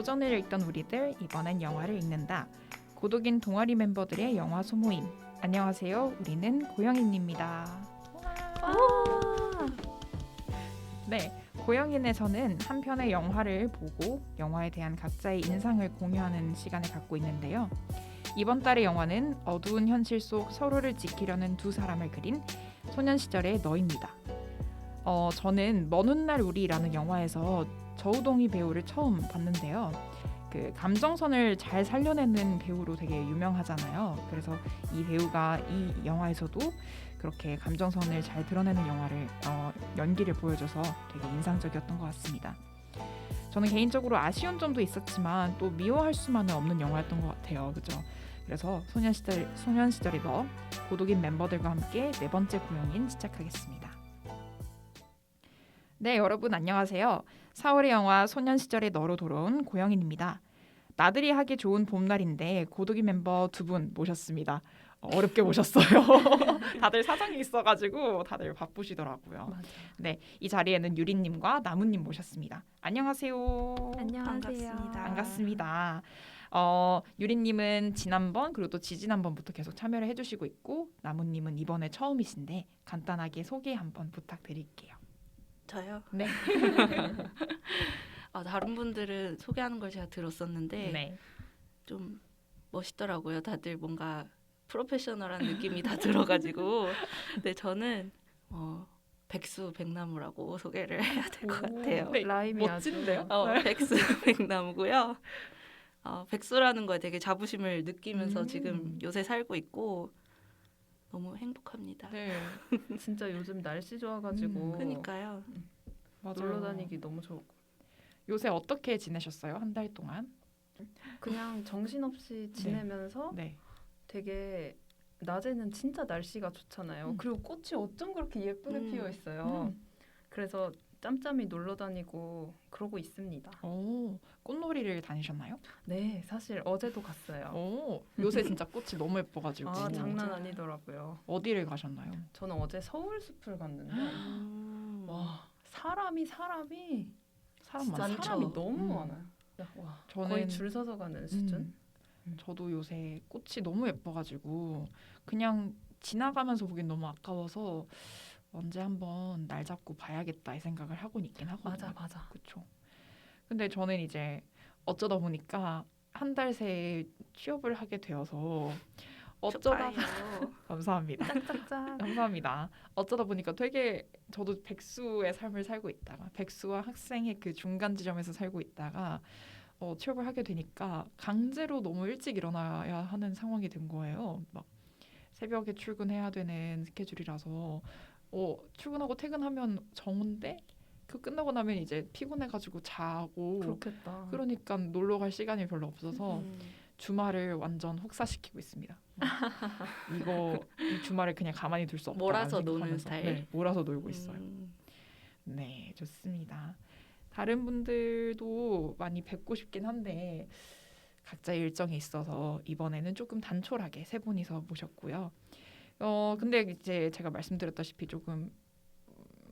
고전을 읽던 우리들, 이번엔 영화를 읽는다. 고독인 동아리 멤버들의 영화 소모임. 안녕하세요. 우리는 고영인입니다. 네, 고영인에서는 한 편의 영화를 보고 영화에 대한 각자의 인상을 공유하는 시간을 갖고 있는데요. 이번 달의 영화는 어두운 현실 속 서로를 지키려는 두 사람을 그린 소년 시절의 너입니다. 저는 먼 훗날 우리라는 영화에서 저우동희 배우를 처음 봤는데요. 그 감정선을 잘 살려내는 배우로 되게 유명하잖아요. 그래서 이 배우가 이 영화에서도 그렇게 감정선을 잘 드러내는 연기를 보여줘서 되게 인상적이었던 것 같습니다. 저는 개인적으로 아쉬운 점도 있었지만 또 미워할 수만은 없는 영화였던 것 같아요. 그죠? 그래서 소년 시절의 너, 고독인 멤버들과 함께 네 번째 고영인 시작하겠습니다. 네, 여러분 안녕하세요. 4월의 영화 소년 시절의 너로 돌아온 고영인입니다. 나들이 하기 좋은 봄날인데 고독인 멤버 두 분 모셨습니다. 어렵게 모셨어요. 다들 사정이 있어가지고 다들 바쁘시더라고요. 맞아. 네, 이 자리에는 유리님과 나무님 모셨습니다. 안녕하세요. 안녕하세요. 반갑습니다. 유리님은 지난번 그리고 또 지지난번부터 계속 참여를 해주시고 있고 나무님은 이번에 처음이신데 간단하게 소개 한번 부탁드릴게요. 저요? 네. 다른 분들은 소개하는 걸 제가 들었었는데 네. 좀 멋있더라고요. 다들 뭔가 프로페셔널한 느낌이 다 들어가지고 근데 저는 백수 백나무라고 소개를 해야 될 것 같아요. 네, 라임이 멋진데요? 백수 백나무고요. 백수라는 거에 되게 자부심을 느끼면서 지금 요새 살고 있고 너무 행복합니다. 네. 진짜 요즘 날씨 좋아가지고 그러니까요. 놀러 다니기 너무 좋고 요새 어떻게 지내셨어요? 한 달 동안? 그냥 정신없이 지내면서 네. 되게 낮에는 진짜 날씨가 좋잖아요. 그리고 꽃이 어쩜 그렇게 예쁘게 피어 있어요. 그래서 짬짬이 놀러 다니고 그러고 있습니다. 오, 꽃놀이를 다니셨나요? 네, 사실 어제도 갔어요. 오, 요새 진짜 꽃이 너무 예뻐가지고. 아, 장난 아니더라고요. 어디를 가셨나요? 저는 어제 서울숲을 갔는데 와, 사람이 사람 많죠. 사람이 너무 많아요. 와, 거의 줄 서서 가는 수준. 저도 요새 꽃이 너무 예뻐가지고 그냥 지나가면서 보긴 너무 아까워서 언제 한번 날 잡고 봐야겠다 이 생각을 하고 있긴 하거든요. 맞아. 그렇죠. 근데 저는 이제 어쩌다 보니까 한 달 새에 취업을 하게 되어서 어쩌다가 감사합니다. 짝짝짝. 감사합니다. 어쩌다 보니까 되게 저도 백수의 삶을 살고 있다가 백수와 학생의 그 중간 지점에서 살고 있다가 취업을 하게 되니까 강제로 너무 일찍 일어나야 하는 상황이 된 거예요. 막 새벽에 출근해야 되는 스케줄이라서 출근하고 퇴근하면 정오인데 그 끝나고 나면 이제 피곤해가지고 자고 그렇겠다. 그러니까 놀러 갈 시간이 별로 없어서 주말을 완전 혹사시키고 있습니다. 이 주말을 그냥 가만히 둘 수 없다. 몰아서 노는 스타일. 네, 몰아서 놀고 있어요. 네, 좋습니다. 다른 분들도 많이 뵙고 싶긴 한데 각자의 일정이 있어서 이번에는 조금 단촐하게 세 분이서 모셨고요. 근데 이제 제가 말씀드렸다시피 조금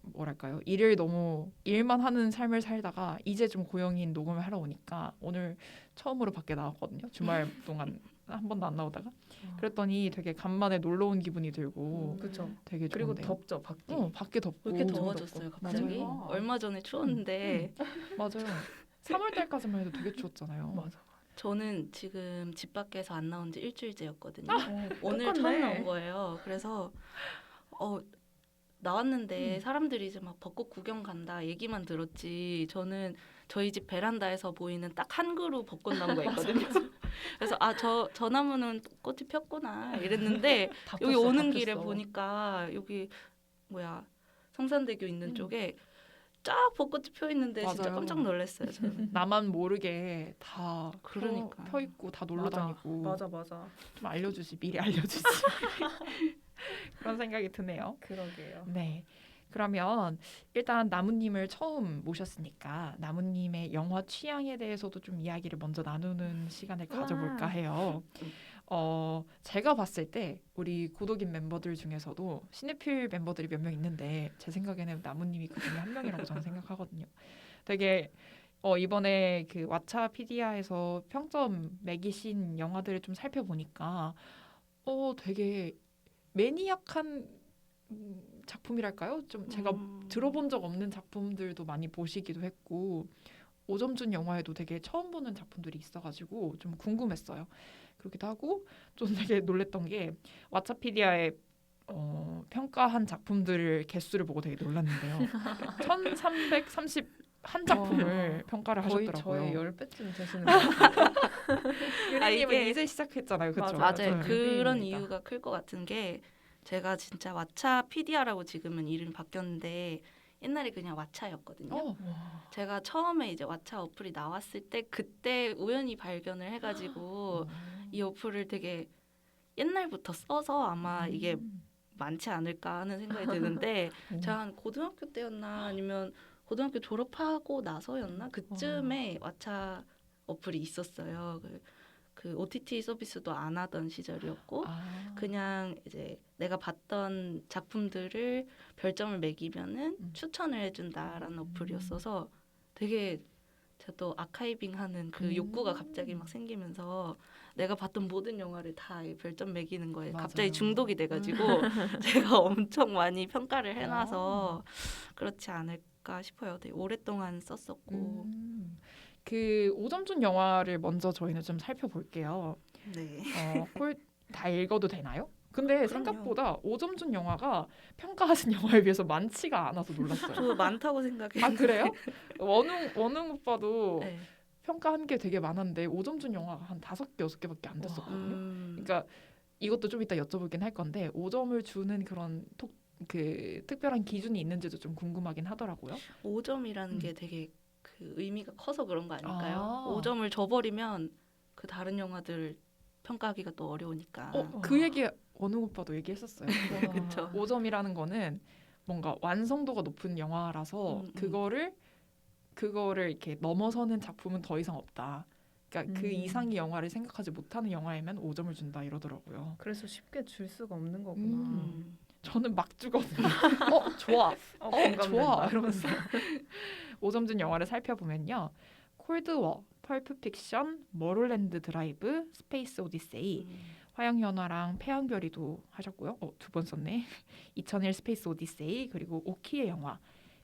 뭐랄까요, 일만 하는 삶을 살다가 이제 좀 고영인 녹음을 하러 오니까 오늘 처음으로 밖에 나왔거든요. 주말 동안 한 번도 안 나오다가 그랬더니 되게 간만에 놀러 온 기분이 들고 그렇죠. 되게 그리고 좋은데요. 덥죠, 밖에. 밖에 덥고 왜 이렇게 더워졌어요 갑자기? 맞아요. 얼마 전에 추웠는데 맞아요. 3월 달까지만 해도 되게 추웠잖아요. 맞아. 저는 지금 집 밖에서 안 나온 지 일주일째였거든요. 오늘 똑같네. 처음 나온 거예요. 그래서 나왔는데 사람들이 이제 막 벚꽃 구경 간다 얘기만 들었지 저는 저희 집 베란다에서 보이는 딱 한 그루 벚꽃 나무가 있거든요. 그래서 저 나무는 꽃이 폈구나 이랬는데 여기 오는 길에 보니까 여기 성산대교 있는 쪽에 쫙 벚꽃이 펴 있는데 진짜 맞아요. 깜짝 놀랐어요. 저는. 나만 모르게 다 그러니까. 펴 있고 다 놀러 다니고 맞아. 좀 미리 알려주지. 그런 생각이 드네요. 그러게요. 네. 그러면 일단 나무님을 처음 모셨으니까 나무님의 영화 취향에 대해서도 좀 이야기를 먼저 나누는 시간을 가져볼까 해요. 제가 봤을 때 우리 고독인 멤버들 중에서도 시네필 멤버들이 몇 명 있는데 제 생각에는 나무님이 그 중에 한 명이라고 저는 생각하거든요. 되게 이번에 그 왓챠피디아에서 평점 매기신 영화들을 좀 살펴보니까 되게 매니악한 작품이랄까요? 좀 제가 들어본 적 없는 작품들도 많이 보시기도 했고 5점 준 영화에도 되게 처음 보는 작품들이 있어가지고 좀 궁금했어요. 그렇기도 하고 좀 되게 놀랬던 게 왓챠피디아에 평가한 작품들을 개수를 보고 되게 놀랐는데요. 1331작품을 평가를 거의 하셨더라고요. 저의 10배쯤 되시는 것 같아요. 유리님은 이게- 이제 시작했잖아요. 그렇죠? 맞아요. 네. 그런 뮤비입니다. 이유가 클 것 같은 게 제가 진짜 왓챠피디아라고 지금은 이름이 바뀌었는데 옛날에 그냥 왓챠였거든요. 제가 처음에 이제 왓챠 어플이 나왔을 때 그때 우연히 발견을 해가지고 이 어플을 되게 옛날부터 써서 아마 이게 많지 않을까 하는 생각이 드는데 제가 한 고등학교 때였나 아니면 고등학교 졸업하고 나서였나 그쯤에 왓챠 어플이 있었어요. 그 OTT 서비스도 안 하던 시절이었고 그냥 이제 내가 봤던 작품들을 별점을 매기면은 추천을 해준다라는 어플이었어서 되게 제가 또 아카이빙하는 그 욕구가 갑자기 막 생기면서 내가 봤던 모든 영화를 다 별점 매기는 거에 맞아요. 갑자기 중독이 돼가지고 제가 엄청 많이 평가를 해놔서 그렇지 않을까 싶어요. 되게 오랫동안 썼었고. 그 5점 준 영화를 먼저 저희는 좀 살펴볼게요. 네. 다 읽어도 되나요? 근데 그럼요. 생각보다 5점 준 영화가 평가하신 영화에 비해서 많지가 않아서 놀랐어요. 저 많다고 생각해요. 아 그래요? 원웅 오빠도 네. 평가한 게 되게 많았는데 5점 준 영화가 한 5개, 6개밖에 안 됐었거든요. 그러니까 이것도 좀 이따 여쭤보긴 할 건데 5점을 주는 그런 그 특별한 기준이 있는지도 좀 궁금하긴 하더라고요. 5점이라는 게 되게 그 의미가 커서 그런 거 아닐까요? 아. 5점을 줘버리면 그 다른 영화들 평가하기가 또 어려우니까. 그 얘기 원웅 오빠도 얘기했었어요. 그쵸. 5점이라는 거는 뭔가 완성도가 높은 영화라서 그거를 이렇게 넘어서는 작품은 더 이상 없다. 그러니까 그 이상의 영화를 생각하지 못하는 영화이면 5점을 준다 이러더라고요. 그래서 쉽게 줄 수가 없는 거구나. 저는 막 주거든요. 좋아. 좋아. 공감된다. 이러면서 5점 준 영화를 살펴보면요. 콜드워, 펄프 픽션, 머롤랜드 드라이브, 스페이스 오디세이, 화양연화랑 태양별이도 하셨고요. 2번 썼네. 2001 스페이스 오디세이 그리고 오키의 영화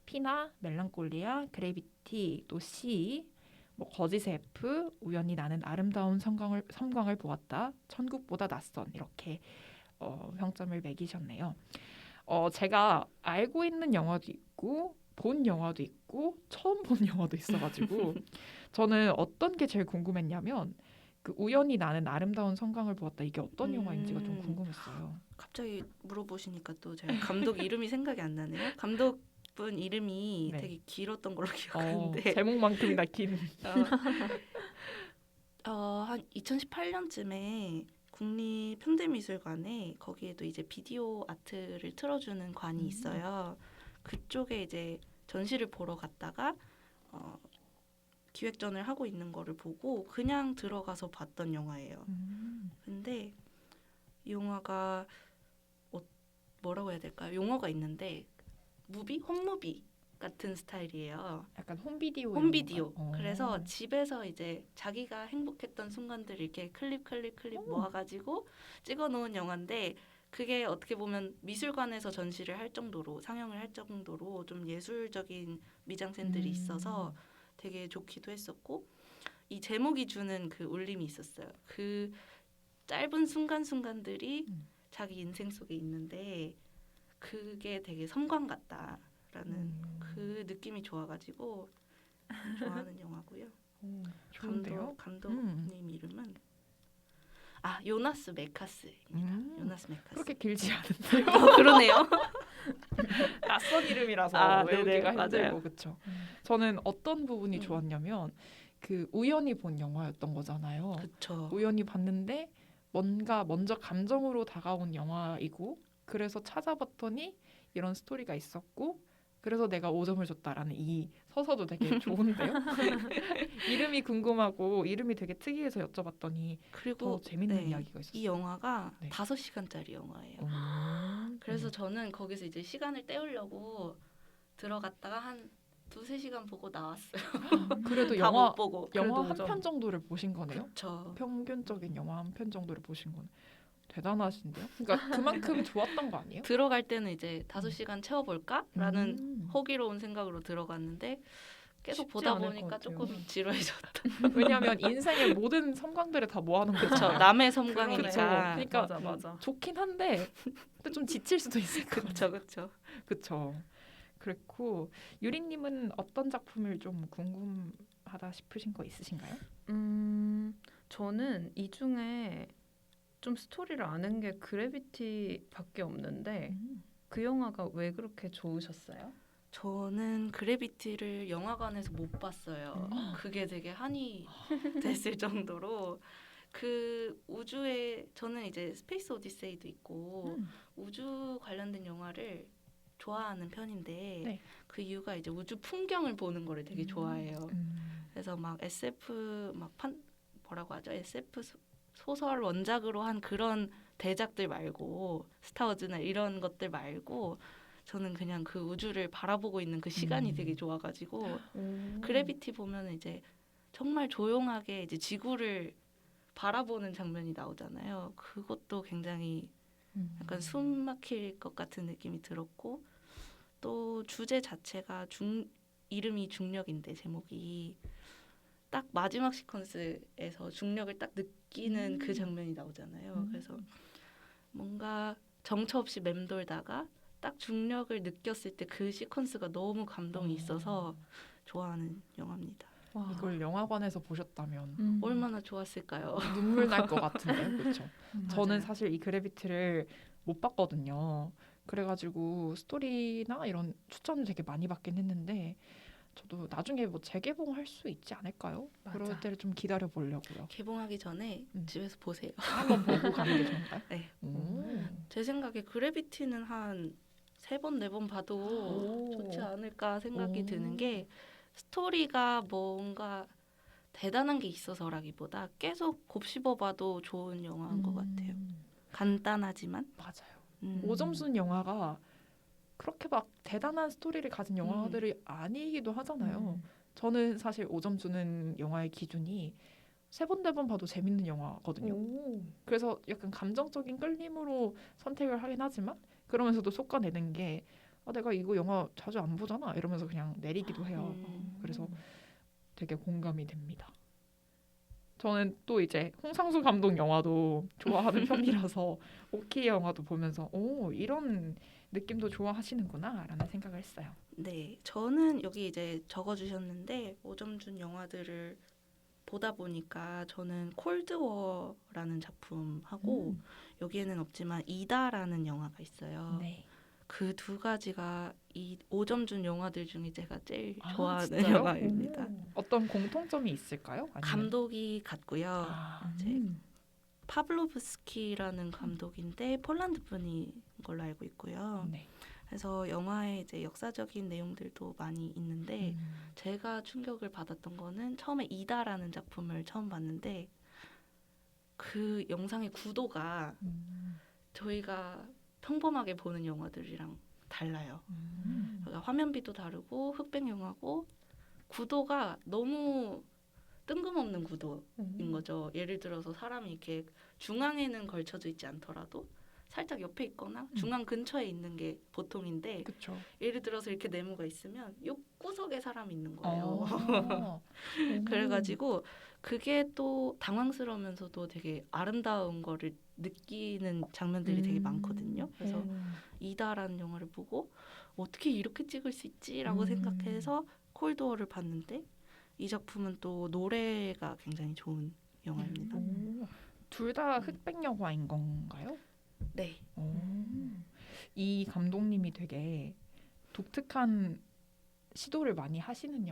피나, 멜랑콜리아, 그래비티, 또 시, 뭐 거짓의 F, 우연히 나는 아름다운 섬광을 보았다, 천국보다 낯선 이렇게 평점을 매기셨네요. 제가 알고 있는 영화도 있고 본 영화도 있고 처음 본 영화도 있어가지고 저는 어떤 게 제일 궁금했냐면 그 우연히 나는 아름다운 섬광을 보았다 이게 어떤 영화인지가 좀 궁금했어요. 갑자기 물어보시니까 또 제가 감독 이름이 생각이 안 나네요. 감독분 이름이 네. 되게 길었던 걸로 기억하는데 제목만큼이나 긴. 한 2018년쯤에 국립현대미술관에 거기에도 이제 비디오 아트를 틀어주는 관이 있어요. 그쪽에 이제 전시를 보러 갔다가 기획전을 하고 있는 거를 보고 그냥 들어가서 봤던 영화예요. 근데 이 영화가 뭐라고 해야 될까요? 용어가 있는데 홈무비 같은 스타일이에요. 약간 홈비디오. 홈비디오. 그래서 집에서 이제 자기가 행복했던 순간들을 이렇게 클립 모아가지고 찍어놓은 영화인데 그게 어떻게 보면 미술관에서 전시를 할 정도로 상영을 할 정도로 좀 예술적인 미장센들이 있어서 되게 좋기도 했었고 이 제목이 주는 그 울림이 있었어요. 그 짧은 순간들이 자기 인생 속에 있는데 그게 되게 섬광 같다라는 그 느낌이 좋아가지고 좋아하는 영화고요. 좋은데요? 감독님 이름은 요나스 메카스입니다. 요나스 메카스. 그렇게 길지 않은데요? 그러네요. 낯선 이름이라서 외우기가 네네, 힘들고 맞아요. 그렇죠. 저는 어떤 부분이 좋았냐면 그 우연히 본 영화였던 거잖아요. 그렇죠. 우연히 봤는데 뭔가 먼저 감정으로 다가온 영화이고 그래서 찾아봤더니 이런 스토리가 있었고 그래서 내가 5점을 줬다라는 이 서서도 되게 좋은데요. 이름이 궁금하고 이름이 되게 특이해서 여쭤봤더니 그리고 더 재밌는 이야기가 있었어요. 이 영화가 네. 5시간짜리 영화예요. 그래서 저는 거기서 이제 시간을 때우려고 들어갔다가 한 두세 시간 보고 나왔어요. 그래도 다 영화 못 보고. 영화 그래도 한 편 정도를 보신 거네요? 저 평균적인 영화 한 편 정도를 보신 거네. 대단하신데요? 그러니까 그만큼 좋았던 거 아니에요? 들어갈 때는 이제 5시간 채워볼까라는 음. 호기로운 생각으로 들어갔는데 계속 쉽지 보다 않을 보니까 것 같아요. 조금 지루해졌다. 왜냐하면 인생의 모든 섬광들을 다 모아놓은 그렇죠. 거잖아요. 남의 그쵸. 섬광이니까. 그러니까 맞아 맞아. 좋긴 한데 근데 좀 지칠 수도 있을 것 같아요. 그렇죠. 그렇죠. 그렇고 유리님은 어떤 작품을 좀 궁금하다 싶으신 거 있으신가요? 저는 이 중에 좀 스토리를 아는 게 그래비티밖에 없는데 그 영화가 왜 그렇게 좋으셨어요? 저는 그래비티를 영화관에서 못 봤어요. 그게 되게 한이 됐을 정도로 그 우주에 저는 이제 스페이스 오디세이도 있고 우주 관련된 영화를 좋아하는 편인데 네. 그 이유가 이제 우주 풍경을 보는 거를 되게 좋아해요. 그래서 막 SF 뭐라고 하죠? SF 소설 원작으로 한 그런 대작들 말고 스타워즈나 이런 것들 말고 저는 그냥 그 우주를 바라보고 있는 그 시간이 되게 좋아가지고 그래비티 보면 이제 정말 조용하게 이제 지구를 바라보는 장면이 나오잖아요. 그것도 굉장히 약간 숨 막힐 것 같은 느낌이 들었고 또 주제 자체가 이름이 중력인데 제목이 딱 마지막 시퀀스에서 중력을 딱 느끼는 그 장면이 나오잖아요. 그래서 뭔가 정처 없이 맴돌다가 딱 중력을 느꼈을 때 그 시퀀스가 너무 감동이 있어서 좋아하는 영화입니다. 와. 이걸 영화관에서 보셨다면 얼마나 좋았을까요? 눈물 날 것 같은데요, 그렇죠? 저는 맞아요. 사실 이 그래비티를 못 봤거든요. 그래가지고 스토리나 이런 추천을 되게 많이 받긴 했는데 저도 나중에 뭐 재개봉할 수 있지 않을까요? 맞아. 그럴 때를 좀 기다려 보려고요. 개봉하기 전에 집에서 보세요. 한번 보고 가는 게 좋을까요? 네. 오. 제 생각에 그래비티는 한 3번, 4번 봐도 오. 좋지 않을까 생각이 오. 드는 게 스토리가 뭔가 대단한 게 있어서라기보다 계속 곱씹어봐도 좋은 영화인 것 같아요. 간단하지만 맞아요. 음. 오점순 영화가 그렇게 막 대단한 스토리를 가진 영화들이 아니기도 하잖아요. 저는 사실 오점순은 영화의 기준이 3번, 4번 봐도 재밌는 영화거든요. 그래서 약간 감정적인 끌림으로 선택을 하긴 하지만 그러면서도 솎아내는 게 내가 이거 영화 자주 안 보잖아 이러면서 그냥 내리기도 해요. 그래서 되게 공감이 됩니다. 저는 또 이제 홍상수 감독 영화도 좋아하는 편이라서 오키 영화도 보면서 이런 느낌도 좋아하시는구나 라는 생각을 했어요. 네, 저는 여기 이제 적어주셨는데 5점 준 영화들을 보다 보니까 저는 콜드워라는 작품하고 여기에는 없지만 이다라는 영화가 있어요. 네. 그 두 가지가 이 5점 준 영화들 중에 제가 제일 아, 좋아하는 진짜요? 영화입니다. 어떤 공통점이 있을까요? 아니면... 감독이 같고요. 이제 음. 파블로브스키라는 감독인데 폴란드 분인 걸로 알고 있고요. 네. 그래서 영화에 이제 역사적인 내용들도 많이 있는데 제가 충격을 받았던 거는 처음에 이다라는 작품을 처음 봤는데 그 영상의 구도가 저희가 평범하게 보는 영화들이랑 달라요. 그러니까 화면비도 다르고 흑백 영화고 구도가 너무 뜬금없는 구도인 거죠. 예를 들어서 사람이 이렇게 중앙에는 걸쳐져 있지 않더라도 살짝 옆에 있거나 중앙 근처에 있는 게 보통인데 그렇죠. 예를 들어서 이렇게 네모가 있으면 요 구석에 사람이 있는 거예요. 그래가지고 그게 또 당황스러우면서도 되게 아름다운 거를 느끼는 장면들이 되게 많거든요. 그래서 이다라는 영화를 보고 어떻게 이렇게 찍을 수 있지라고 생각해서 콜드워를 봤는데 이 작품은 또 노래가 굉장히 좋은 영화입니다. 둘 다 흑백 영화인 건가요? 네. 이 감독님이 되게 독특한 시도를 많이 하시는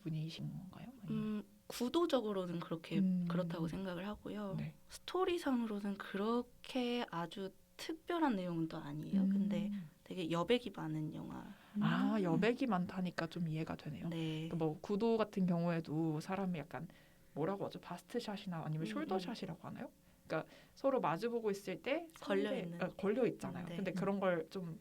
분이신 건가요? 구도적으로는 그렇게 그렇다고 생각을 하고요. 네. 스토리상으로는 그렇게 아주 특별한 내용은 또 아니에요. 근데 되게 여백이 많은 영화. 여백이 많다니까 좀 이해가 되네요. 네. 뭐 구도 같은 경우에도 사람이 약간 뭐라고 하죠? 바스트샷이나 아니면 숄더샷이라고 하나요? 그러니까 서로 마주보고 있을 때 걸려 있잖아요. 네. 근데 그런 걸 좀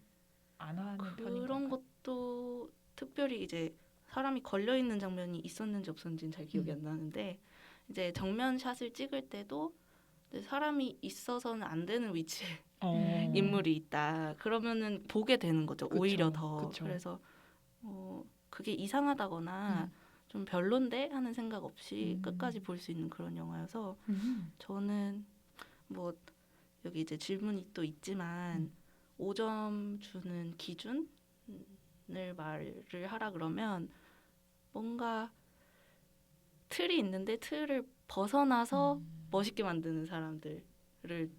안 하는 편인 그런 건가요? 것도 특별히 이제 사람이 걸려 있는 장면이 있었는지 없었는지는 잘 기억이 안 나는데 이제 정면 샷을 찍을 때도 이제 사람이 있어서는 안 되는 위치에 인물이 있다. 그러면은 보게 되는 거죠. 그쵸, 오히려 더. 그쵸. 그래서 그게 이상하다거나 좀 별론데 하는 생각 없이 끝까지 볼 수 있는 그런 영화여서 저는 뭐 여기 이제 질문이 또 있지만 5점 주는 기준을 말을 하라 그러면 뭔가 틀이 있는데 틀을 벗어나서 멋있게 만드는 사람들을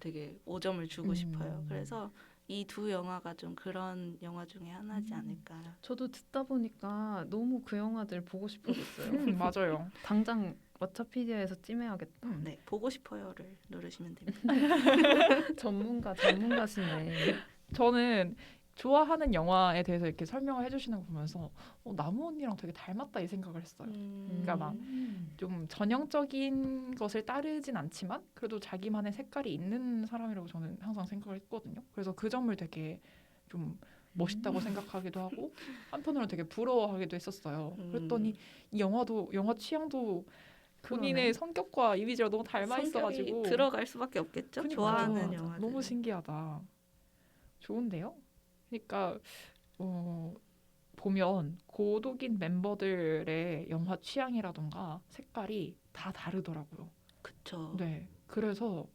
되게 5점을 주고 싶어요. 그래서 이 두 영화가 좀 그런 영화 중에 하나지 않을까. 저도 듣다 보니까 너무 그 영화들 보고 싶어졌어요. 맞아요. 당장 왓챠피디아에서 찜해야겠다. 네, 보고 싶어요를 누르시면 됩니다. 전문가시네. 저는 좋아하는 영화에 대해서 이렇게 설명을 해주시는 거 보면서 나무 언니랑 되게 닮았다 이 생각을 했어요. 그러니까 막 좀 전형적인 것을 따르진 않지만 그래도 자기만의 색깔이 있는 사람이라고 저는 항상 생각을 했거든요. 그래서 그 점을 되게 좀 멋있다고 생각하기도 하고 한편으로는 되게 부러워하기도 했었어요. 그랬더니 이 영화도 영화 취향도 본인의 그러네. 성격과 이미지가 너무 닮아 있어가지고 성격이 들어갈 수밖에 없겠죠. 그러니까 좋아하는 맞아. 영화. 너무 신기하다. 좋은데요? 그러니까 보면 고독인 멤버들의 영화 취향이라던가 색깔이 다 다르더라고요. 그쵸. 네, 그래서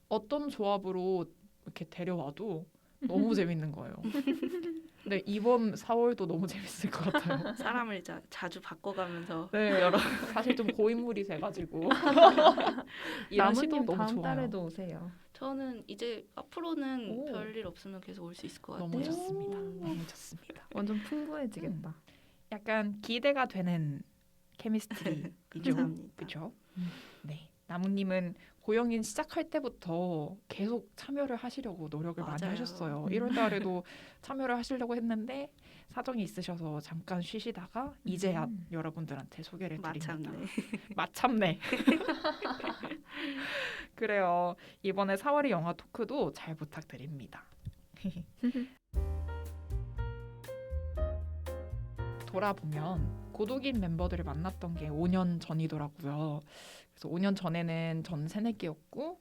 어떤 조합으로 이렇게 데려와도 너무 재밌는 거예요. 네, 이번 4월도 너무 재밌을 것 같아요. 사람을 자주 바꿔가면서 네, 사실 좀 고인물이 돼가지고 이런 시도 나무님 너무 다음 좋아요. 달에도 오세요. 저는 이제 앞으로는 오. 별일 없으면 계속 올 수 있을 것 같아요. 너무 좋습니다. 너무 좋습니다. 완전 풍부해지겠다. 약간 기대가 되는 케미스트리이죠. 감사합니다. 그렇죠? 네. 나무님은 고영인 시작할 때부터 계속 참여를 하시려고 노력을 많이 맞아요. 하셨어요. 1월 달에도 참여를 하시려고 했는데 사정이 있으셔서 잠깐 쉬시다가 이제야 여러분들한테 소개를 드립니다. 마참네. 마참네. 그래요. 이번에 4월의 영화 토크도 잘 부탁드립니다. 돌아보면 고독인 멤버들을 만났던 게 5년 전이더라고요. 그래서 5년 전에는 전 새내기였고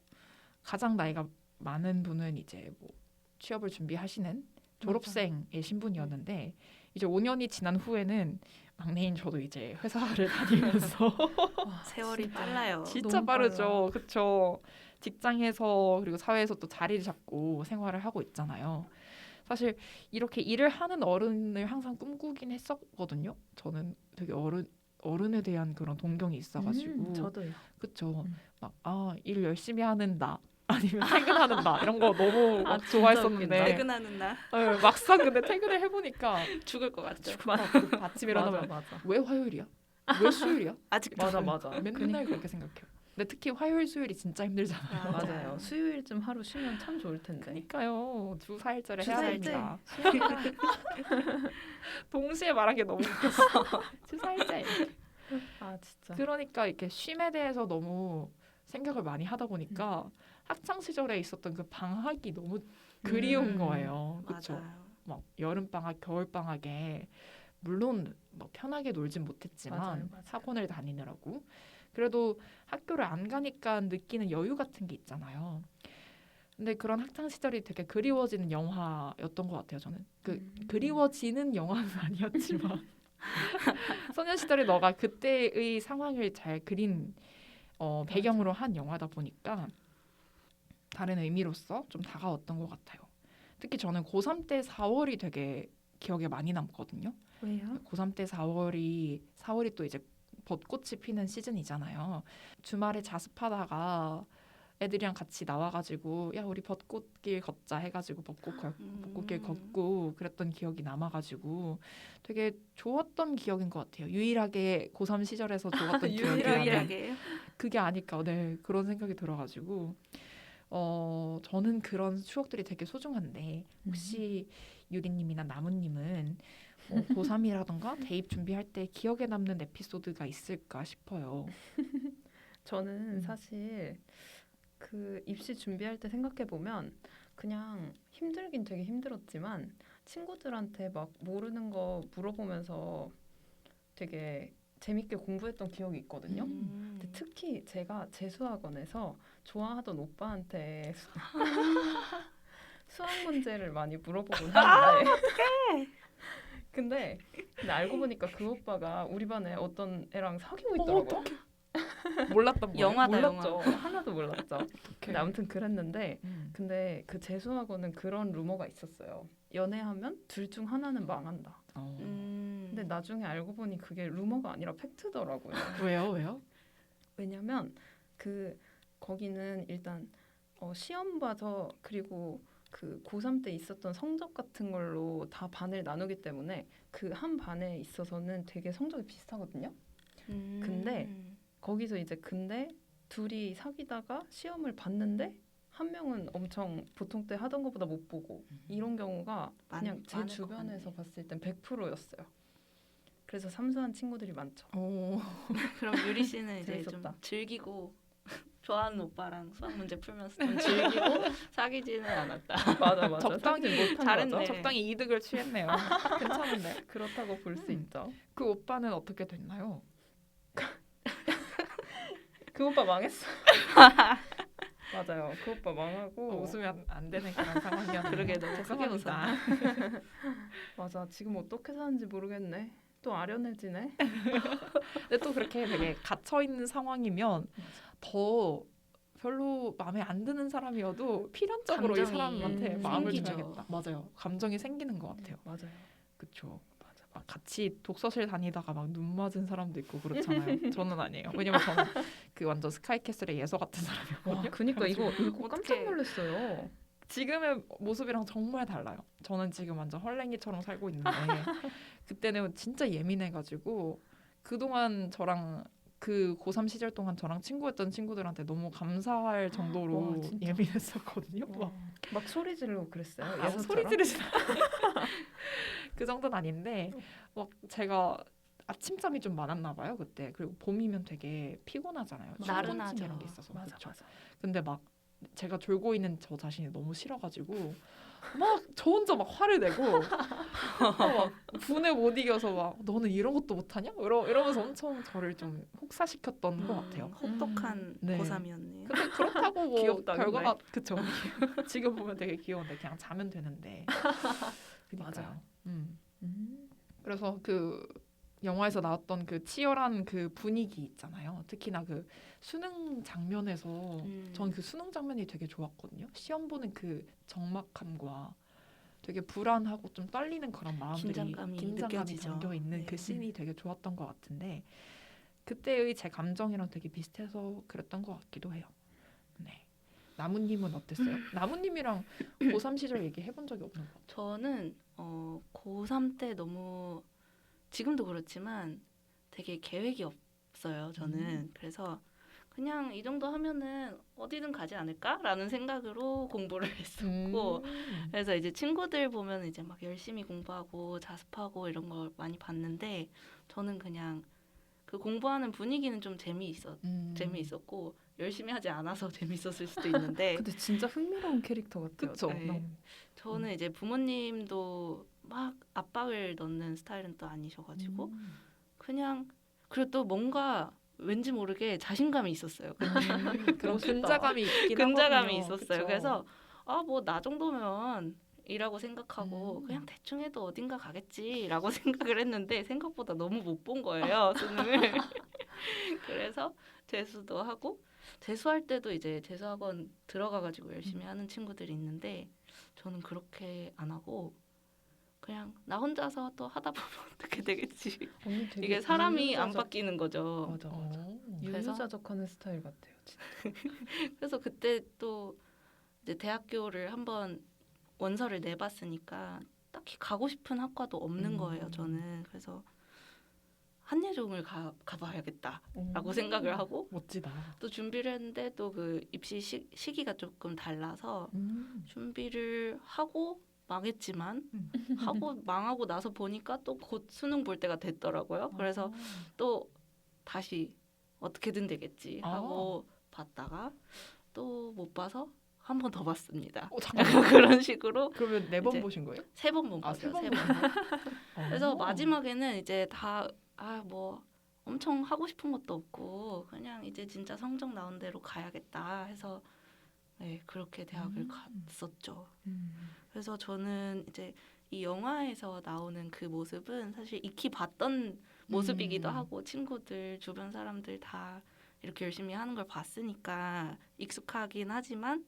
가장 나이가 많은 분은 이제 뭐 취업을 준비하시는 졸업생의 신분이었는데 이제 5년이 지난 후에는 막내인 저도 이제 회사를 다니면서 세월이 빨라요. 진짜 너무 빠르죠. 그렇죠. 직장에서 그리고 사회에서 또 자리를 잡고 생활을 하고 있잖아요. 사실 이렇게 일을 하는 어른을 항상 꿈꾸긴 했었거든요. 저는 되게 어른에 대한 그런 동경이 있어가지고 저도요. 그쵸. 일 열심히 하는 나 아니면 퇴근하는 나 이런 거 너무 막 진짜 좋아했었는데 웃긴다. 퇴근하는 날 네, 막상 근데 퇴근을 해보니까 죽을 것 같죠. 아침에 일어나면 맞아. 왜 화요일이야? 왜 수요일이야? 아직도 맞아. 맨날 그렇게 생각해요. 근데 특히 화요일 수요일이 진짜 힘들잖아요. 맞아요. 수요일쯤 하루 쉬면 참 좋을 텐데. 그러니까요. 주 4일째를 주 해야 4일째. 됩니다. 동시에 말한 게 너무 웃겼어. 주 4일째. 아 진짜. 그러니까 이렇게 쉼에 대해서 너무 생각을 많이 하다 보니까 학창 시절에 있었던 그 방학이 너무 그리운 거예요. 그렇죠? 맞아요. 막 여름 방학, 겨울 방학에 물론 뭐 편하게 놀진 못했지만 맞아요. 학원을 다니느라고 그래도 학교를 안 가니까 느끼는 여유 같은 게 있잖아요. 근데 그런 학창 시절이 되게 그리워지는 영화였던 것 같아요. 저는 그리워지는 영화는 아니었지만 소녀시절의 너가 그때의 상황을 잘 그린 배경으로 한 영화다 보니까 다른 의미로서 좀 다가왔던 것 같아요. 특히 저는 고3 때 4월이 되게 기억에 많이 남거든요. 왜요? 고3 때 4월이 또 이제 벚꽃이 피는 시즌이잖아요. 주말에 자습하다가 애들이랑 같이 나와가지고 야 우리 벚꽃길 걷자 해가지고 벚꽃길 걷고 그랬던 기억이 남아가지고 되게 좋았던 기억인 것 같아요. 유일하게 고3 시절에서 좋았던 기억이라면 유일하게요. 그게 아닐까. 네, 그런 생각이 들어가지고 저는 그런 추억들이 되게 소중한데 혹시 유리님이나 나무님은 고3이라던가 대입 준비할 때 기억에 남는 에피소드가 있을까 싶어요. 저는 사실 그 입시 준비할 때 생각해 보면 그냥 힘들긴 되게 힘들었지만 친구들한테 막 모르는 거 물어보면서 되게 재밌게 공부했던 기억이 있거든요. 근데 특히 제가 재수학원에서 좋아하던 오빠한테 수학 문제를 많이 물어보곤 하는데 근데 알고 보니까 그 오빠가 우리 반에 어떤 애랑 사귀고 있더라고요. 몰랐던 거예요? 영화다 몰랐죠. 영화. 하나도 몰랐죠. 근데 아무튼 그랬는데 근데 그 재수학원은 그런 루머가 있었어요. 연애하면 둘 중 하나는 망한다. 근데 나중에 알고 보니 그게 루머가 아니라 팩트더라고요. 왜요? 왜냐면 그 거기는 일단 시험 봐서 그리고 그 고3 때 있었던 성적 같은 걸로 다 반을 나누기 때문에 그 한 반에 있어서는 되게 성적이 비슷하거든요. 근데 거기서 이제 근데 둘이 사귀다가 시험을 봤는데 한 명은 엄청 보통 때 하던 것보다 못 보고 이런 경우가 그냥 제 많을 것 주변에서 같네. 봤을 땐 100%였어요. 그래서 삼수한 친구들이 많죠. 그럼 유리 씨는 이제 좀 재밌었다. 즐기고 좋아하는 오빠랑 수학 문제 풀면서 좀 즐기고 사귀지는 않았다. 맞아. 적당히 못한 잘했네. 거죠. 적당히 이득을 취했네요. 괜찮은데. 그렇다고 볼 수 있죠. 그 오빠는 어떻게 됐나요? 그 오빠 망했어. 맞아요. 그 오빠 망하고 웃으면 안 되는 그런 상황이었네요. 그러게, 너무 크게 죄송합니다. 맞아. 지금 어떻게 사는지 모르겠네. 또 아련해지네. 근데 또 그렇게 되게 갇혀 있는 상황이면 더 별로 마음에 안 드는 사람이어도 필연적으로 이 감정이 사람한테 마음을 생기죠. 줘야겠다. 맞아요. 감정이 생기는 것 같아요. 맞아요. 그렇죠. 막 같이 독서실 다니다가 막 눈 맞은 사람도 있고 그렇잖아요. 저는 아니에요. 왜냐면 저는 그 완전 스카이캐슬의 예서 같은 사람이거든요. 그니까 이거 어떡해. 깜짝 놀랐어요. 지금의 모습이랑 정말 달라요. 저는 지금 완전 헐랭이처럼 살고 있는데 그때는 진짜 예민해가지고 그동안 저랑 그 고3 시절 동안 저랑 친구였던 친구들한테 너무 감사할 정도로 와, 진짜? 예민했었거든요. 막 소리 지르고 그랬어요. 막 예서처럼? 소리 지르진 그 정도는 아닌데 막 제가 아침잠이 좀 많았나 봐요 그때. 그리고 봄이면 되게 피곤하잖아요. 나른하죠. 이런 게 있어서. 맞아. 근데 막 제가 졸고 있는 저 자신이 너무 싫어가지고 막 저 혼자 막 화를 내고 막 분에 못 이겨서 막 너는 이런 것도 못하냐? 이러면서 엄청 저를 좀 혹사시켰던 것 같아요. 혹독한 네. 고3이었네요. 근데 그렇다고 뭐 귀엽다, 결과가 그쵸. 지금 보면 되게 귀여운데 그냥 자면 되는데. 맞아요. 그래서 그 영화에서 나왔던 그 치열한 그 분위기 있잖아요. 특히나 그 수능 장면에서 전 그 수능 장면이 되게 좋았거든요. 시험 보는 그 적막함과 되게 불안하고 좀 떨리는 그런 마음들이 긴장감이 느껴지죠. 담겨 있는 네. 그 씬이 되게 좋았던 것 같은데 그때의 제 감정이랑 되게 비슷해서 그랬던 것 같기도 해요. 네. 나무님은 어땠어요? 나무님이랑 고3 시절 얘기해 본 적이 없는 것 같아요. 저는 고3 때 너무 지금도 그렇지만 되게 계획이 없어요. 저는 그래서 그냥 이 정도 하면은 어디든 가지 않을까라는 생각으로 공부를 했었고 그래서 이제 친구들 보면 이제 막 열심히 공부하고 자습하고 이런 걸 많이 봤는데 저는 그냥 그 공부하는 분위기는 좀 재미있었고 열심히 하지 않아서 재밌었을 수도 있는데 근데 진짜 흥미로운 캐릭터 같아요. 그쵸? 네. 저는 이제 부모님도 막 압박을 넣는 스타일은 또 아니셔가지고 그냥 그리고 또 뭔가 왠지 모르게 자신감이 있었어요. 그런 멋있다. 근자감이 있긴 근자감이 하거든요. 있었어요. 그쵸? 그래서 뭐 나 정도면 이라고 생각하고 그냥 대충 해도 어딘가 가겠지라고 생각을 했는데 생각보다 너무 못 본 거예요. 수능을. 그래서 재수도 하고 재수할 때도 이제 재수학원 들어가가지고 열심히 하는 친구들이 있는데 저는 그렇게 안 하고 그냥 나 혼자서 또 하다 보면 어떻게 되겠지. 언니 되게 이게 사람이 안 유유자적- 바뀌는 거죠. 맞아. 그래서? 유유자적하는 스타일 같아요. 진짜. 그래서 그때 또 이제 대학교를 한번 원서를 내봤으니까 딱히 가고 싶은 학과도 없는 거예요. 저는 그래서 한예종을 가봐야겠다라고 생각을 하고 멋지다. 또 준비를 했는데 또 그 입시 시기가 조금 달라서 준비를 하고 망했지만 하고 망하고 나서 보니까 또 곧 수능 볼 때가 됐더라고요. 그래서 또 다시 어떻게든 되겠지 하고 봤다가 또 못 봐서 한 번 더 봤습니다. 잠깐만. 그런 식으로 그러면 4번 이제 보신 거예요? 3번 본 아, 거죠. 3번 3번. 그래서 마지막에는 이제 다 뭐 엄청 하고 싶은 것도 없고 그냥 이제 진짜 성적 나온 대로 가야겠다 해서 네, 그렇게 대학을 갔었죠. 그래서 저는 이제 이 영화에서 나오는 그 모습은 사실 익히 봤던 모습이기도 하고 친구들 주변 사람들 다 이렇게 열심히 하는 걸 봤으니까 익숙하긴 하지만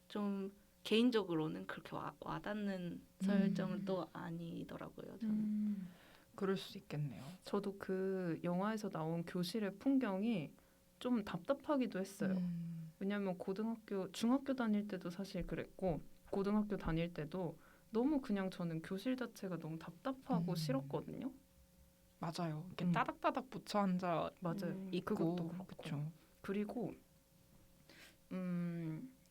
좀 개인적으로는 그렇게 와닿는 설정은 또 아니더라고요. 저는. 그럴 수 있겠네요. 저도 그 영화에서 나온 교실의 풍경이 좀 답답하기도 했어요. 왜냐하면 중학교 다닐 때도 사실 그랬고 고등학교 다닐 때도 너무 그냥 저는 교실 자체가 너무 답답하고 싫었거든요. 맞아요. 이렇게 따닥따닥 붙여 앉아 맞아요. 있고 그것도 그렇고. 그렇죠.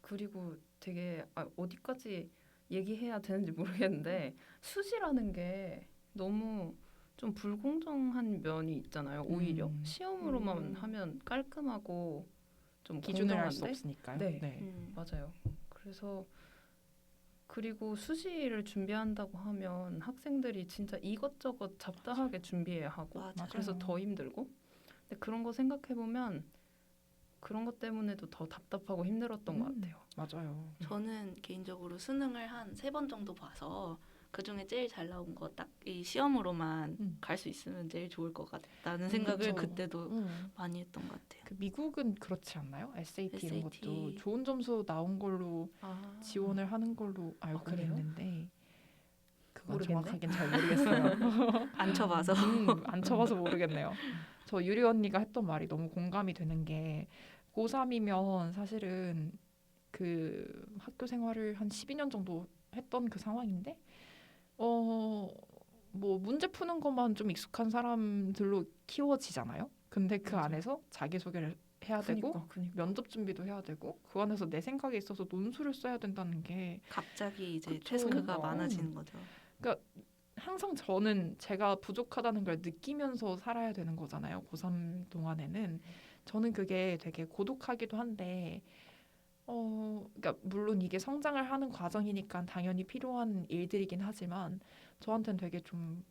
그리고 되게 어디까지 얘기해야 되는지 모르겠는데 수시라는 게 너무 좀 불공정한 면이 있잖아요. 오히려 시험으로만 하면 깔끔하고 좀 기준을 알 수 공정한데 없으니까요. 네. 맞아요. 그래서 그리고 수시를 준비한다고 하면 학생들이 진짜 이것저것 잡다하게 준비해야 하고 맞아요. 그래서 더 힘들고 근데 그런 거 생각해 보면 그런 것 때문에도 더 답답하고 힘들었던 것 같아요. 맞아요. 저는 개인적으로 수능을 한 3번 정도 봐서 그 중에 제일 잘 나온 거 딱 이 시험으로만 갈 수 있으면 제일 좋을 것 같다는 생각을 그쵸. 그때도 많이 했던 것 같아요. 그 미국은 그렇지 않나요? SAT 이런 SAT. 것도 좋은 점수 나온 걸로 지원을 하는 걸로 알고 그래요? 있는데 그건 모르겠네. 정확하긴 잘 모르겠어요. 안 쳐봐서. 안 쳐봐서 모르겠네요. 저 유리 언니가 했던 말이 너무 공감이 되는 게 고3이면 사실은 그 학교 생활을 한 12년 정도 했던 그 상황인데 뭐 문제 푸는 것만 좀 익숙한 사람들로 키워지잖아요. 근데 그 맞아요. 안에서 자기소개를 해야 되고 그니까. 면접 준비도 해야 되고 그 안에서 내 생각에 있어서 논술을 써야 된다는 게 갑자기 이제 그쵸. 태스크가 많아지는 거죠. 항상 저는 제가 부족하다는 걸 느끼면서 살아야 되는 거잖아요. 고3 동안에는 저는 그게 되게 고독하기도 한데 그러니까 물론 이게 성장을 하는 과정이니까 당연히 필요한 일들이긴 하지만 저한테는 되게 좀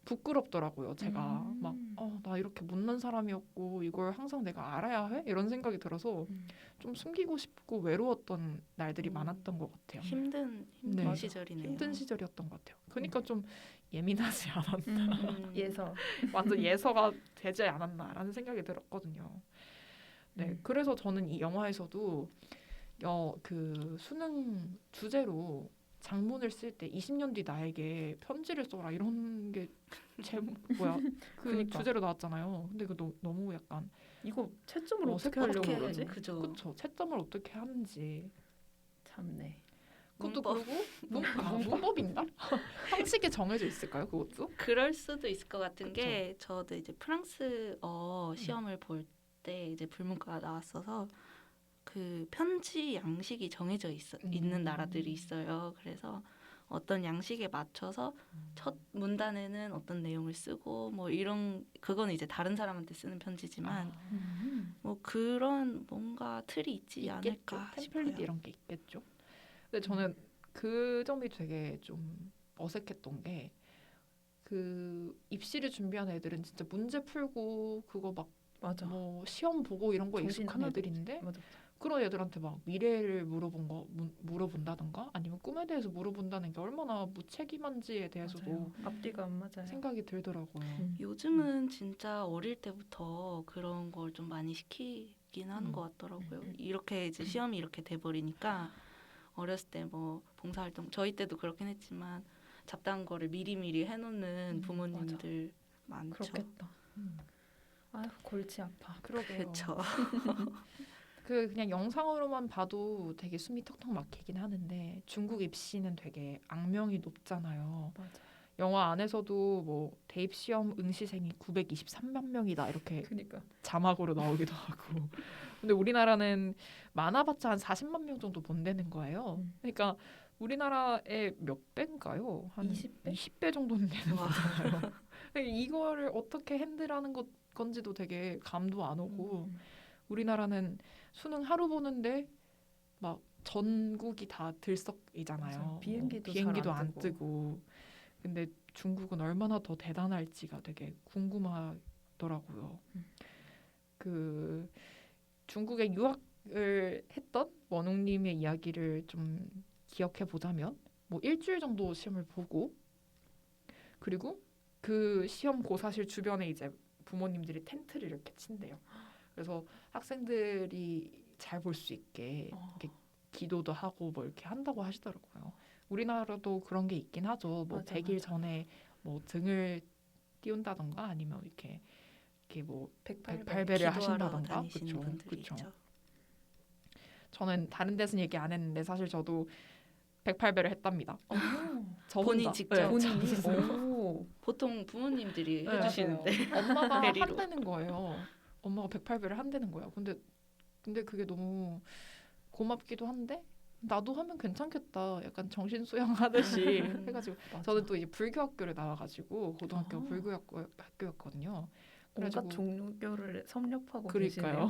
부끄럽더라고요. 제가 나 이렇게 못난 사람이었고 이걸 항상 내가 알아야 해? 이런 생각이 들어서 좀 숨기고 싶고 외로웠던 날들이 많았던 것 같아요. 힘든 네. 시절이네요. 힘든 시절이었던 것 같아요. 그러니까 좀 예민하지 않았나. 예서. 완전 예서가 되지 않았나라는 생각이 들었거든요. 네, 그래서 저는 이 영화에서도 그 수능 주제로 장문을 쓸 때 20년 뒤 나에게 편지를 써라 이런 게 그 그니까. 주제로 나왔잖아요. 근데 이거 너무 약간 이거 채점을 어떻게 어떻게 하려고 어떻게 그러지? 그죠. 그쵸 채점을 어떻게 하는지 참네. 그것도 문법. 그리고 문법인가? 형식이 정해져 있을까요? 그것도? 그럴 수도 있을 것 같은 그쵸. 게 저도 이제 프랑스어 시험을 볼 때 이제 불문과가 나왔어서 그 편지 양식이 정해져 있는 나라들이 있어요. 그래서 어떤 양식에 맞춰서 첫 문단에는 어떤 내용을 쓰고 뭐 이런 그건 이제 다른 사람한테 쓰는 편지지만 뭐 그런 뭔가 틀이 있지 않을까 템플릿 싶어요. 이런 게 있겠죠. 근데 저는 그 점이 되게 좀 어색했던 게 그 입시를 준비하는 애들은 진짜 문제 풀고 그거 막 맞아. 뭐 시험 보고 이런 거 정신 익숙한 하나도 애들인데 맞아. 그런 애들한테 막 미래를 물어본다던가 아니면 꿈에 대해서 물어본다는 게 얼마나 무책임한지에 대해서도 맞아요. 앞뒤가 안 맞아요. 생각이 들더라고요. 요즘은 진짜 어릴 때부터 그런 걸 좀 많이 시키긴 하는 것 같더라고요. 이렇게 이제 시험이 이렇게 돼버리니까 어렸을 때 뭐 봉사활동 저희 때도 그렇긴 했지만 잡다한 거를 미리미리 해놓는 부모님들 많죠. 그렇겠다. 아휴 골치 아파. 그러게요. 그렇죠. 그냥 영상으로만 봐도 되게 숨이 턱턱 막히긴 하는데 중국 입시는 되게 악명이 높잖아요. 맞아. 영화 안에서도 뭐 대입 시험 응시생이 923만 명이다 이렇게 그러니까. 자막으로 나오기도 하고. 근데 우리나라는 많아봤자 한 40만 명 정도 본다는 거예요. 그러니까 우리나라의 몇 배인가요? 한 20배? 20배 정도는 되는 와. 거잖아요. 이거를 어떻게 핸들하는 건지도 되게 감도 안 오고 우리나라는 수능 하루 보는데 막 전국이 다 들썩이잖아요. 맞아요. 비행기도 비행기도 잘안 안 뜨고 근데 중국은 얼마나 더 대단할지가 되게 궁금하더라고요. 그 중국에 유학을 했던 원웅님의 이야기를 좀 기억해 보자면 뭐 일주일 정도 시험을 보고 그리고 그 시험 고사실 주변에 이제 부모님들이 텐트를 이렇게 친대요. 그래서 학생들이 잘 볼 수 있게 이렇게 기도도 하고 뭐 이렇게 한다고 하시더라고요. 우리나라도 그런 게 있긴 하죠. 뭐 맞아, 100일 맞아. 전에 뭐 등을 띄운다던가 아니면 이렇게 뭐 108배. 108배를 기도하러 하신다던가. 다니시는 그쵸, 분들이 그쵸. 있죠. 저는 다른 데서는 얘기 안 했는데 사실 저도 108배를 했답니다. 저 본인 혼자. 직접? 네, 본인이 저 스스로. 오. 보통 부모님들이 네. 해주시는데 엄마가 대리로. 한다는 거예요. 엄마가 108배를 한다는 거야. 근데 그게 너무 고맙기도 한데 나도 하면 괜찮겠다. 약간 정신 수양하듯이 해가지고 맞아. 저는 또 이제 불교 학교를 나와가지고 고등학교 아. 불교 학교였거든요. 온갖 그래가지고 종교를 섭렵하고 그러니까요. 계시네요.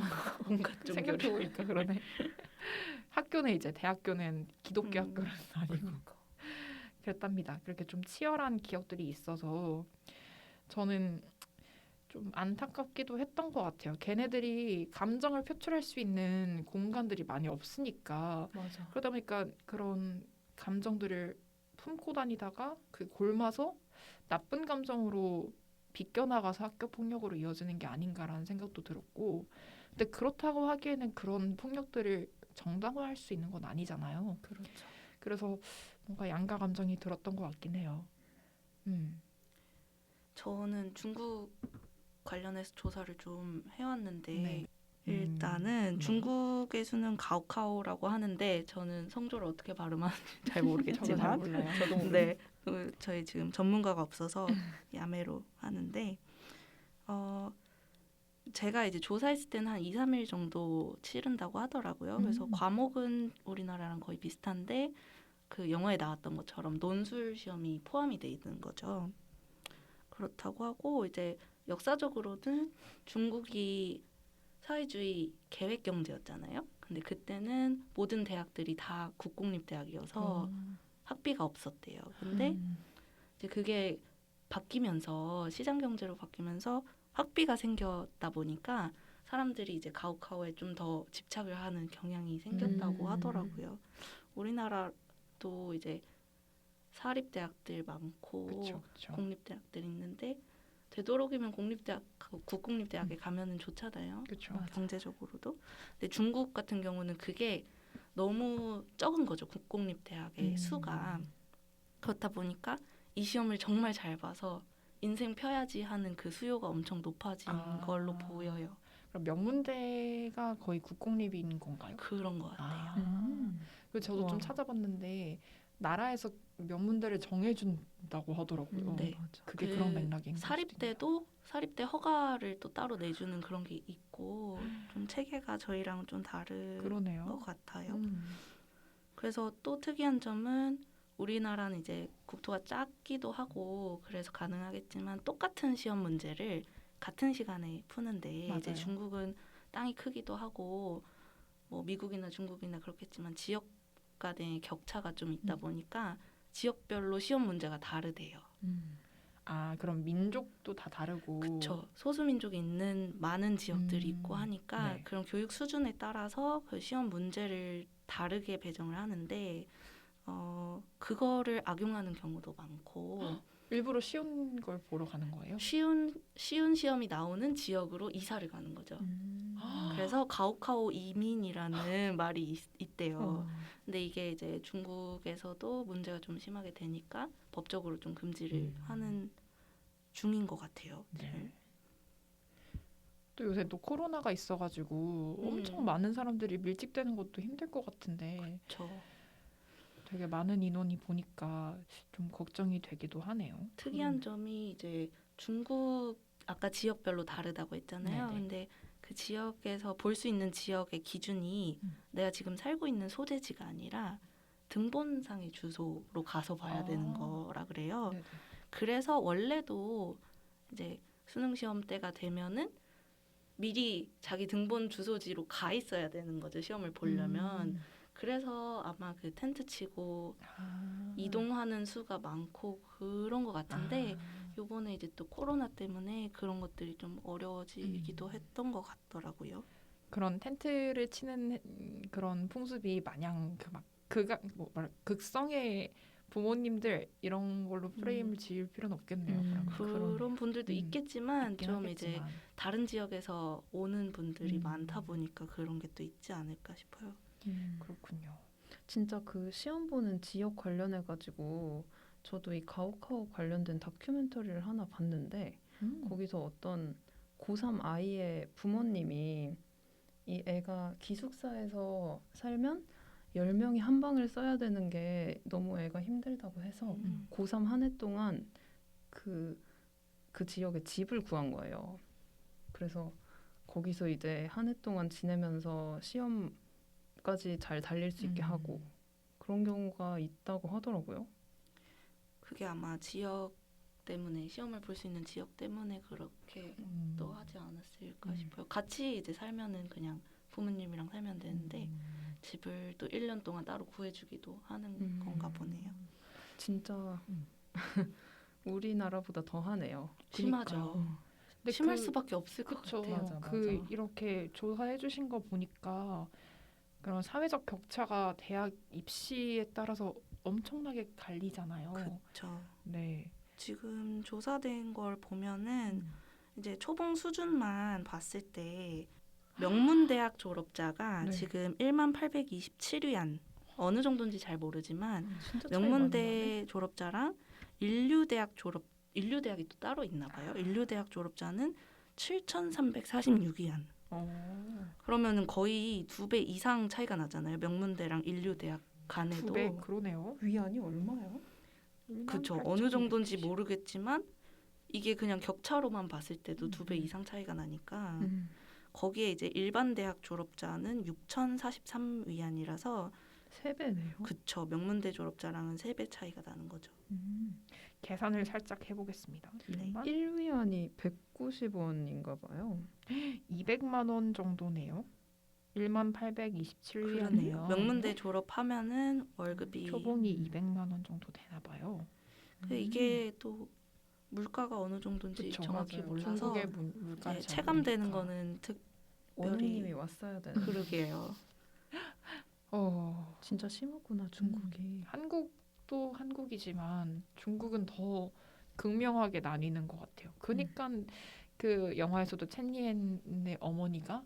온갖 종교를. 생각해보니까 그러네. 학교는 이제 대학교는 기독교 학교는 아니고 그러니까. 그랬답니다. 그렇게 좀 치열한 기억들이 있어서 저는 좀 안타깝기도 했던 것 같아요. 걔네들이 감정을 표출할 수 있는 공간들이 많이 없으니까 맞아. 그러다 보니까 그런 감정들을 품고 다니다가 그 골마서 나쁜 감정으로 비껴나가서 학교 폭력으로 이어지는 게 아닌가라는 생각도 들었고 근데 그렇다고 하기에는 그런 폭력들을 정당화할 수 있는 건 아니잖아요. 그렇죠. 그래서 뭔가 양가 감정이 들었던 것 같긴 해요. 저는 중국 관련해서 조사를 좀 해왔는데 네. 일단은 네. 중국의 수는 가오카오라고 하는데 저는 성조를 어떻게 발음하는지 잘 저도 잘 모르겠지만 몰라요. 네, 저희 지금 전문가가 없어서 야매로 하는데 제가 이제 조사했을 때는 한 2, 3일 정도 치른다고 하더라고요. 그래서 과목은 우리나라랑 거의 비슷한데 그 영화에 나왔던 것처럼 논술 시험이 포함이 돼 있는 거죠. 그렇다고 하고 이제 역사적으로는 중국이 사회주의 계획 경제였잖아요. 근데 그때는 모든 대학들이 다 국공립 대학이어서 학비가 없었대요. 근데 이제 그게 바뀌면서 시장 경제로 바뀌면서 학비가 생겼다 보니까 사람들이 이제 가오카오에 좀 더 집착을 하는 경향이 생겼다고 하더라고요. 우리나라도 이제 사립 대학들 많고 그쵸. 공립 대학들 있는데 되도록이면 공립대학, 국공립대학에 가면은 좋잖아요. 그쵸. 경제적으로도. 근데 중국 같은 경우는 그게 너무 적은 거죠. 국공립대학의 수가. 그렇다 보니까 이 시험을 정말 잘 봐서 인생 펴야지 하는 그 수요가 엄청 높아진 걸로 보여요. 그럼 명문대가 거의 국공립인 건가요? 그런 것 같아요. 그리고 저도 좀 와. 찾아봤는데 나라에서 명문대를 정해준다고 하더라고요. 네. 맞아. 그게 그 그런 맥락인 것 사립대도 사립대 허가를 또 따로 내주는 그런 게 있고 좀 체계가 저희랑 좀 다른 그러네요. 것 같아요. 음. 그래서 또 특이한 점은 우리나라는 이제 국토가 작기도 하고 그래서 가능하겠지만 똑같은 시험 문제를 같은 시간에 푸는데 이제 맞아요. 중국은 땅이 크기도 하고 뭐 미국이나 중국이나 그렇겠지만 지역 간의 격차가 좀 있다 보니까 지역별로 시험 문제가 다르대요. 아 그럼 민족도 다 다르고. 그렇죠. 소수민족이 있는 많은 지역들이 있고 하니까 네. 그런 교육 수준에 따라서 그 시험 문제를 다르게 배정을 하는데 그거를 악용하는 경우도 많고 일부러 쉬운 걸 보러 가는 거예요? 쉬운 시험이 나오는 지역으로 이사를 가는 거죠. 그래서 가오카오 이민이라는 말이 있대요. 근데 이게 이제 중국에서도 문제가 좀 심하게 되니까 법적으로 좀 금지를 하는 중인 것 같아요. 네. 또 요새 또 코로나가 있어가지고 엄청 음. 많은 사람들이 밀집되는 것도 힘들 것 같은데 그렇죠. 되게 많은 인원이 보니까 좀 걱정이 되기도 하네요. 특이한 점이 이제 중국 아까 지역별로 다르다고 했잖아요. 네네. 근데 그 지역에서 볼 수 있는 지역의 기준이 내가 지금 살고 있는 소재지가 아니라 등본상의 주소로 가서 봐야 되는 거라 그래요. 네네. 그래서 원래도 이제 수능 시험 때가 되면은 미리 자기 등본 주소지로 가 있어야 되는 거죠. 시험을 보려면. 그래서 아마 그 텐트 치고 아. 이동하는 수가 많고 그런 것 같은데 요번에 이제 또 코로나 때문에 그런 것들이 좀 어려워지기도 했던 것 같더라고요. 그런 텐트를 치는 그런 풍습이 마냥 그막 극성의 부모님들 이런 걸로 프레임을 지을 필요는 없겠네요. 그러면. 그런 분들도 음, 있겠지만 있긴 좀 이제 하겠지만. 다른 지역에서 오는 분들이 음. 많다 보니까 그런 게 또 있지 않을까 싶어요. 그렇군요. 진짜 그 시험 보는 지역 관련해 가지고 저도 이 가오카오 관련된 다큐멘터리를 하나 봤는데 거기서 어떤 고3 아이의 부모님이 이 애가 기숙사에서 살면 10명이 한 방을 써야 되는 게 너무 애가 힘들다고 해서 고3 한 해 동안 그 지역에 집을 구한 거예요. 그래서 거기서 이제 한 해 동안 지내면서 시험까지 잘 달릴 수 있게 하고 그런 경우가 있다고 하더라고요. 그게 아마 지역 때문에 시험을 볼 수 있는 지역 때문에 그렇게 또 하지 않았을까 싶어요. 같이 이제 살면은 그냥 부모님이랑 살면 되는데 집을 또 1년 동안 따로 구해주기도 하는 건가 보네요. 진짜 우리나라보다 더 하네요. 심하죠. 근데 심할 그- 수밖에 없을 것 그쵸. 같아요. 맞아, 그 맞아. 이렇게 조사해 주신 거 보니까 그런 사회적 격차가 대학 입시에 따라서 엄청나게 갈리잖아요. 그렇죠. 네. 지금 조사된 걸 보면은 이제 초봉 수준만 봤을 때 명문대학 졸업자가 네. 지금 1827위안 어느 정도인지 잘 모르지만 진짜 차이 많이 나네. 명문대 졸업자랑 인류대학이 또 따로 있나 봐요. 인류대학 졸업자는 7,346위안. 그러면은 거의 2배 이상 차이가 나잖아요. 명문대랑 인류대학 간에도. 2배 그러네요. 위안이 얼마요? 그렇죠. 어느 정도인지 모르겠지만 이게 그냥 격차로만 봤을 때도 2배 이상 차이가 나니까 거기에 이제 일반 대학 졸업자는 6,043위안이라서 3배네요. 그쵸. 명문대 졸업자랑은 3배 차이가 나는 거죠. 계산을 살짝 해보겠습니다. 네. 1위안이 190원인가 봐요. 200만 원 정도네요. 1827위안이요. 그러네요. 명문대 졸업하면은 월급이 초봉이 200만 원 정도 되나 봐요. 이게 또 물가가 어느 정도인지 그쵸, 정확히 맞아요. 몰라서 중국의 물가를 이제 잘 체감되는 모르니까. 거는 원우님이 왔어야 되는. 그러게요. 진짜 심하구나 중국이. 한국도 한국이지만 중국은 더 극명하게 나뉘는 것 같아요. 그러니까 그 영화에서도 첸리엔의 어머니가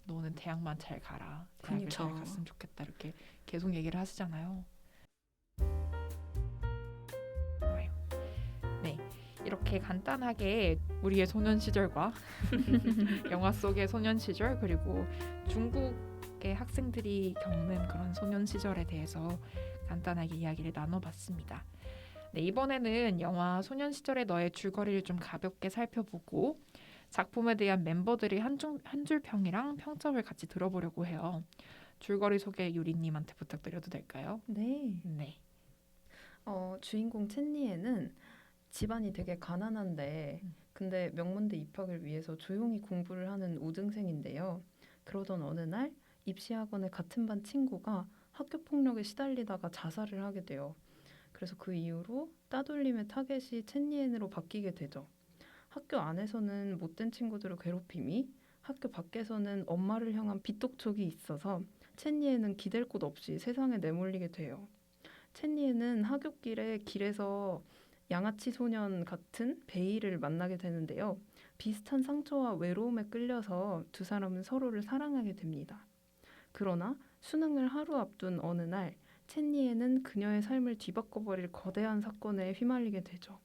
너는 대학만 잘 가라. 대학을 잘 그쵸. 갔으면 좋겠다. 이렇게 계속 얘기를 하시잖아요. 좋아요. 네, 이렇게 간단하게 우리의 소년 시절과 영화 속의 소년 시절 그리고 중국의 학생들이 겪는 그런 소년 시절에 대해서 간단하게 이야기를 나눠봤습니다. 네, 이번에는 영화 소년 시절의 너의 줄거리를 좀 가볍게 살펴보고 작품에 대한 멤버들이 한 줄 평이랑 평점을 같이 들어보려고 해요. 줄거리 소개 유리님한테 부탁드려도 될까요? 네. 네. 주인공 첸리에는 집안이 되게 가난한데 근데 명문대 입학을 위해서 조용히 공부를 하는 우등생인데요. 그러던 어느 날 입시학원의 같은 반 친구가 학교 폭력에 시달리다가 자살을 하게 돼요. 그래서 그 이후로 따돌림의 타겟이 첸리엔으로 바뀌게 되죠. 학교 안에서는 못된 친구들의 괴롭힘이, 학교 밖에서는 엄마를 향한 빗독촉이 있어서 첸리엔은 기댈 곳 없이 세상에 내몰리게 돼요. 첸리엔은 하굣길에 길에서 양아치 소년 같은 베이를 만나게 되는데요. 비슷한 상처와 외로움에 끌려서 두 사람은 서로를 사랑하게 됩니다. 그러나 수능을 하루 앞둔 어느 날 첸리에는 그녀의 삶을 뒤바꿔버릴 거대한 사건에 휘말리게 되죠.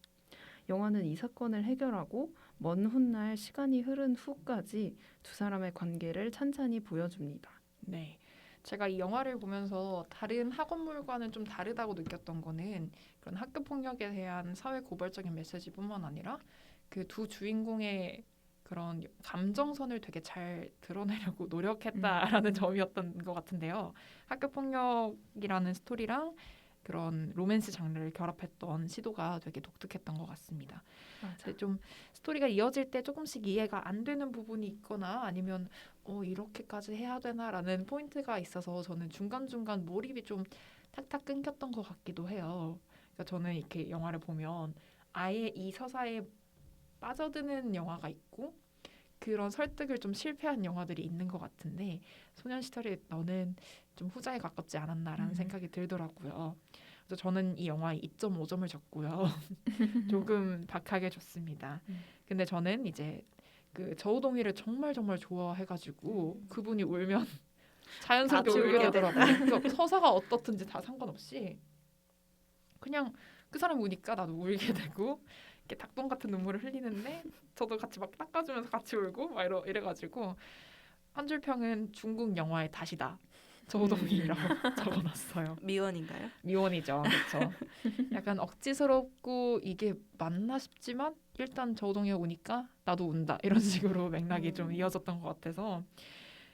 영화는 이 사건을 해결하고 먼 훗날 시간이 흐른 후까지 두 사람의 관계를 찬찬히 보여줍니다. 네. 제가 이 영화를 보면서 다른 학원물과는 좀 다르다고 느꼈던 거는 그런 학교 폭력에 대한 사회 고발적인 메시지뿐만 아니라 그 두 주인공의 그런 감정선을 되게 잘 드러내려고 노력했다라는 점이었던 것 같은데요. 학교 폭력이라는 스토리랑 그런 로맨스 장르를 결합했던 시도가 되게 독특했던 것 같습니다. 근데 좀 스토리가 이어질 때 조금씩 이해가 안 되는 부분이 있거나 아니면 이렇게까지 해야 되나라는 포인트가 있어서 저는 중간중간 몰입이 좀 탁탁 끊겼던 것 같기도 해요. 그러니까 저는 이렇게 영화를 보면 아예 이 서사에 빠져드는 영화가 있고 그런 설득을 좀 실패한 영화들이 있는 것 같은데 소년시절에 너는 좀 후자에 가깝지 않았나라는 생각이 들더라고요. 그래서 저는 이 영화에 2.5점을 줬고요. 조금 박하게 줬습니다. 근데 저는 이제 그 저우동이를 정말 정말 좋아해가지고 그분이 울면 자연스럽게 같이 울게 울게 되더라고요. 그러니까 서사가 어떻든지 다 상관없이 그냥 그 사람 우니까 나도 울게 되고 이렇게 닭똥 같은 눈물을 흘리는데 저도 같이 막 닦아주면서 같이 울고 막 이래가지고 한 줄 평은 중국 영화의 다시다. 저우동이라고 적어놨어요. 미원인가요? 미원이죠. 그렇죠. 약간 억지스럽고 이게 맞나 싶지만 일단 저우동이 오니까 나도 운다. 이런 식으로 맥락이 좀 이어졌던 것 같아서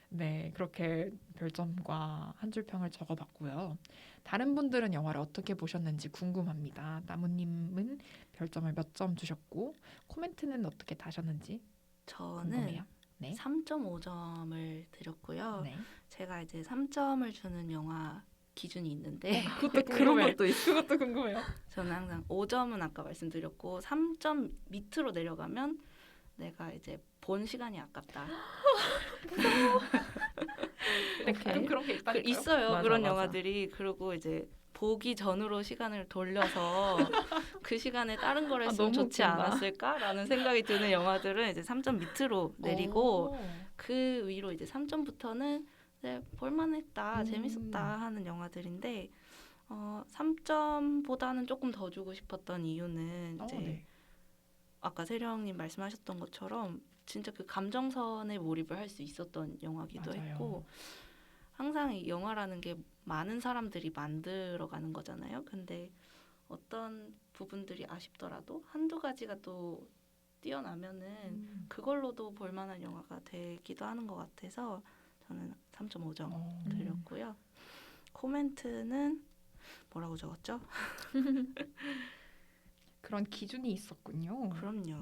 네 그렇게 별점과 한 줄 평을 적어봤고요. 다른 분들은 영화를 어떻게 보셨는지 궁금합니다. 나무님은 별점을 몇 점 주셨고 코멘트는 어떻게 다셨는지 저는 궁금해요. 네. 3.5점을 드렸고요. 네. 제가 이제 3점을 주는 영화 기준이 있는데 그것도 그런 궁금해. 것도 있어. 그것도 궁금해요. 저는 항상 5점은 아까 말씀드렸고 3점 밑으로 내려가면 내가 이제 본 시간이 아깝다. 근데 가끔 그런 게 있다니까요. 있어요. 맞아, 그런 맞아. 영화들이. 그리고 이제 보기 전으로 시간을 돌려서 그 시간에 다른 걸 했으면 너무 좋지 웃긴다. 않았을까라는 생각이 드는 영화들은 이제 3점 밑으로 내리고 그 위로 이제 3점부터는 네, 볼만했다, 재밌었다 하는 영화들인데 3점보다는 조금 더 주고 싶었던 이유는 이제 네. 아까 세령님 말씀하셨던 것처럼 진짜 그 감정선에 몰입을 할 수 있었던 영화기도 맞아요. 했고 항상 이 영화라는 게 많은 사람들이 만들어가는 거잖아요. 근데 어떤 부분들이 아쉽더라도 한두 가지가 또 뛰어나면은 그걸로도 볼만한 영화가 되기도 하는 것 같아서 저는 3.5점 드렸고요. 코멘트는 뭐라고 적었죠? 그런 기준이 있었군요. 그럼요.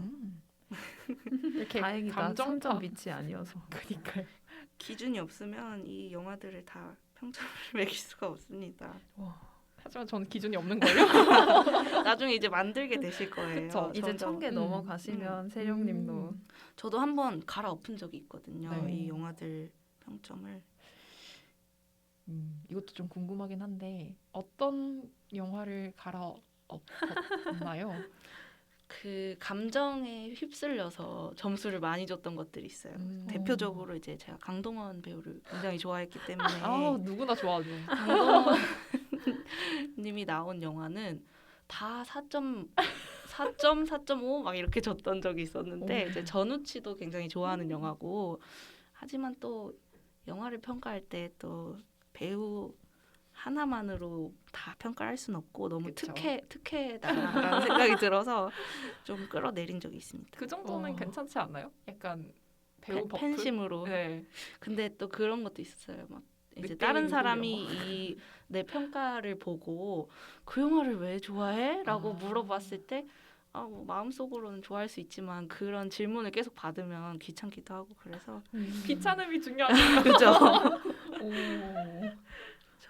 이렇게 다행이다. 감정파 3점 밑이 아니어서. 그러니까요. 기준이 없으면 이 영화들을 다 평점을 매길 수가 없습니다. 하지만 저는 기준이 없는 거예요. 나중에 이제 만들게 되실 거예요. 그쵸. 이제 점점. 1000개 넘어가시면 세령님도 저도 한번 갈아엎은 적이 있거든요. 네. 이 영화들 평점을. 이것도 좀 궁금하긴 한데 어떤 영화를 갈아엎었나요? 그 감정에 휩쓸려서 점수를 많이 줬던 것들이 있어요. 대표적으로 이제 제가 강동원 배우를 굉장히 좋아했기 때문에 누구나 좋아하죠. 강동원 님이 나온 영화는 다 4.5 막 이렇게 줬던 적이 있었는데 이제 전우치도 굉장히 좋아하는 영화고 하지만 또 영화를 평가할 때 또 배우 하나만으로 다 평가할 수는 없고 너무 그쵸. 특혜다라는 생각이 들어서 좀 끌어내린 적이 있습니다. 그 정도는 괜찮지 않나요? 약간 배우 버프? 팬심으로. 네. 근데 또 그런 것도 있었어요. 막 이제 늑대인 다른 누구요? 사람이 내 평가를 보고 그 영화를 왜 좋아해? 라고 아. 물어봤을 때 뭐 마음속으로는 좋아할 수 있지만 그런 질문을 계속 받으면 귀찮기도 하고 그래서 귀찮음이 중요하다. 그죠?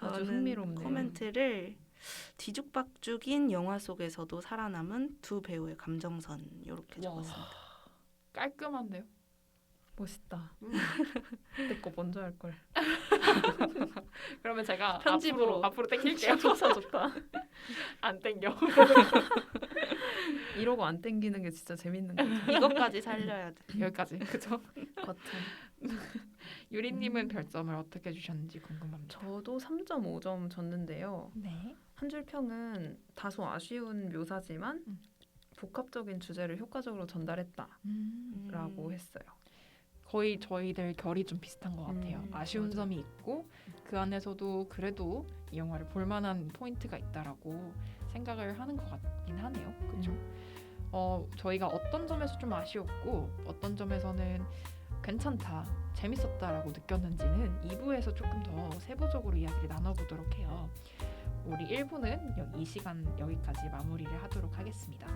아주 저는 흥미롭네요. 코멘트를 뒤죽박죽인 영화 속에서도 살아남은 두 배우의 감정선 이렇게 적었습니다. 깔끔한데요? 멋있다. 내 거 먼저 할 걸. 그러면 제가 편집으로. 앞으로 땡길게요. 좋다. 안 땡겨. 이러고 안 땡기는 게 진짜 재밌는 거죠. 이것까지 살려야 돼. 여기까지. 그죠? 거참. 유리님은 별점을 어떻게 주셨는지 궁금합니다. 저도 3.5점 줬는데요. 네. 한 줄 평은 다소 아쉬운 묘사지만 복합적인 주제를 효과적으로 전달했다라고 했어요. 거의 저희들 결이 좀 비슷한 것 같아요. 아쉬운 맞아요. 점이 있고 그 안에서도 그래도 이 영화를 볼만한 포인트가 있다라고 생각을 하는 것 같긴 하네요. 그렇죠? 저희가 어떤 점에서 좀 아쉬웠고 어떤 점에서는 괜찮다, 재밌었다라고 느꼈는지는 2부에서 조금 더 세부적으로 이야기를 나눠보도록 해요. 우리 1부는 이 시간 여기까지 마무리를 하도록 하겠습니다.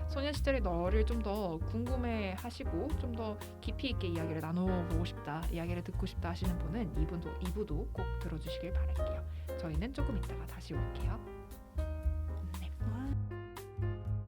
소년 시절의 너를 좀 더 궁금해 하시고 좀 더 깊이 있게 이야기를 나눠보고 싶다, 이야기를 듣고 싶다 하시는 분은 2부도 꼭 들어주시길 바랄게요. 저희는 조금 이따가 다시 올게요.